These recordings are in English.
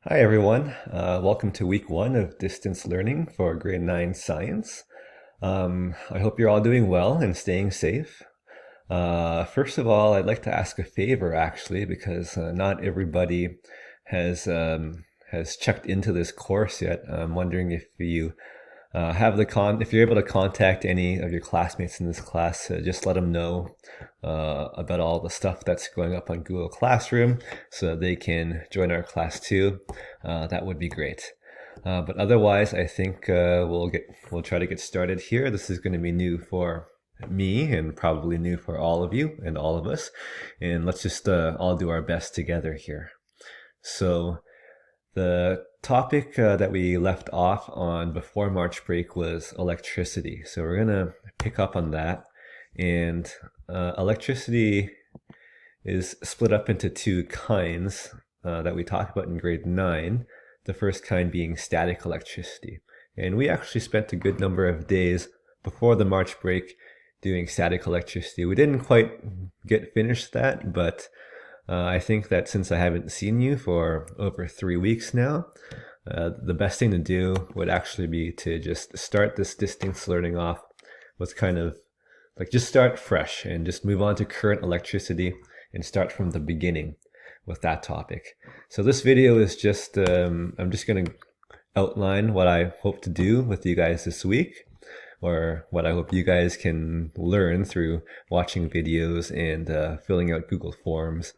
Hi everyone, welcome to week one of distance learning for grade 9 science. I hope you're all doing well and staying safe. First of all, I'd like to ask a favor actually, because not everybody has has checked into this course yet. I'm wondering if you if you're able to contact any of your classmates in this class, just let them know about all the stuff that's going up on Google Classroom so that they can join our class too. That would be great. But otherwise, I think we'll try to get started here. This is going to be new for me and probably new for all of you and all of us. And let's just all do our best together here. So the topic that we left off on before March break was electricity. So we're gonna pick up on that. And electricity is split up into two kinds that we talked about in grade 9. The first kind being static electricity. And we actually spent a good number of days before the March break doing static electricity. We didn't quite get finished that, but I think that since I haven't seen you for over 3 weeks now, the best thing to do would actually be to just start this distance learning off with kind of like just start fresh and just move on to current electricity and start from the beginning with that topic. So this video is just, I'm just going to outline what I hope to do with you guys this week, or what I hope you guys can learn through watching videos and filling out Google Forms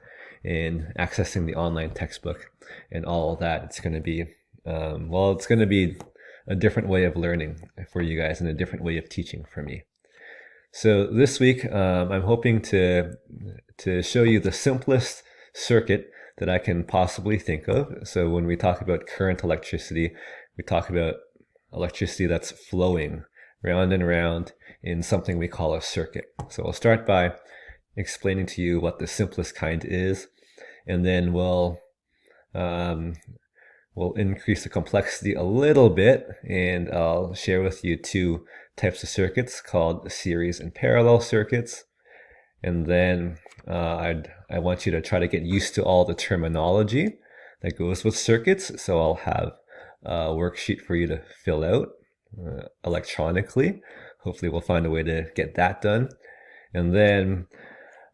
and accessing the online textbook and all of that. It's going to be, it's going to be a different way of learning for you guys and a different way of teaching for me. So this week, I'm hoping to show you the simplest circuit that I can possibly think of. So when we talk about current electricity, we talk about electricity that's flowing round and round in something we call a circuit. So I'll start by explaining to you what the simplest kind is, and then we'll increase the complexity a little bit, and I'll share with you two types of circuits called series and parallel circuits. And then I want you to try to get used to all the terminology that goes with circuits. So I'll have a worksheet for you to fill out electronically. Hopefully we'll find a way to get that done. And then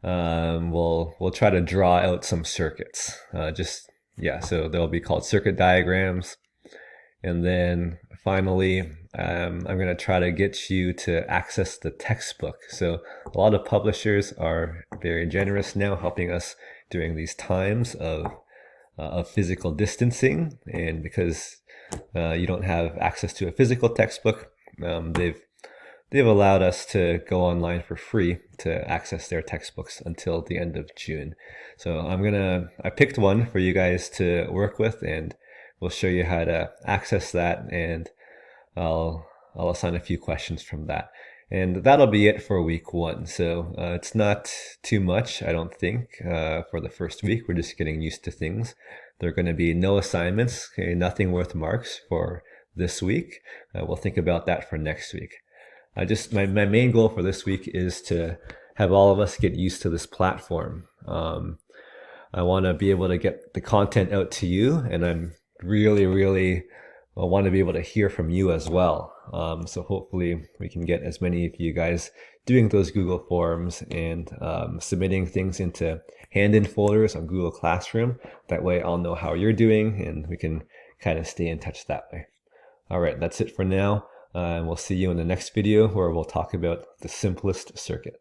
we'll try to draw out some circuits. So they'll be called circuit diagrams. And then finally, I'm going to try to get you to access the textbook. So a lot of publishers are very generous now, helping us during these times of physical distancing. And because you don't have access to a physical textbook, they've allowed us to go online for free to access their textbooks until the end of June. So I picked one for you guys to work with, and we'll show you how to access that, and I'll assign a few questions from that. And that'll be it for week one. So it's not too much, I don't think, for the first week. We're just getting used to things. There are going to be no assignments, okay, nothing worth marks for this week. We'll think about that for next week. My main goal for this week is to have all of us get used to this platform. I want to be able to get the content out to you, and I'm really want to be able to hear from you as well. So hopefully we can get as many of you guys doing those Google Forms and submitting things into hand-in folders on Google Classroom. That way I'll know how you're doing, and we can kind of stay in touch that way. All right, that's it for now. And we'll see you in the next video where we'll talk about the simplest circuit.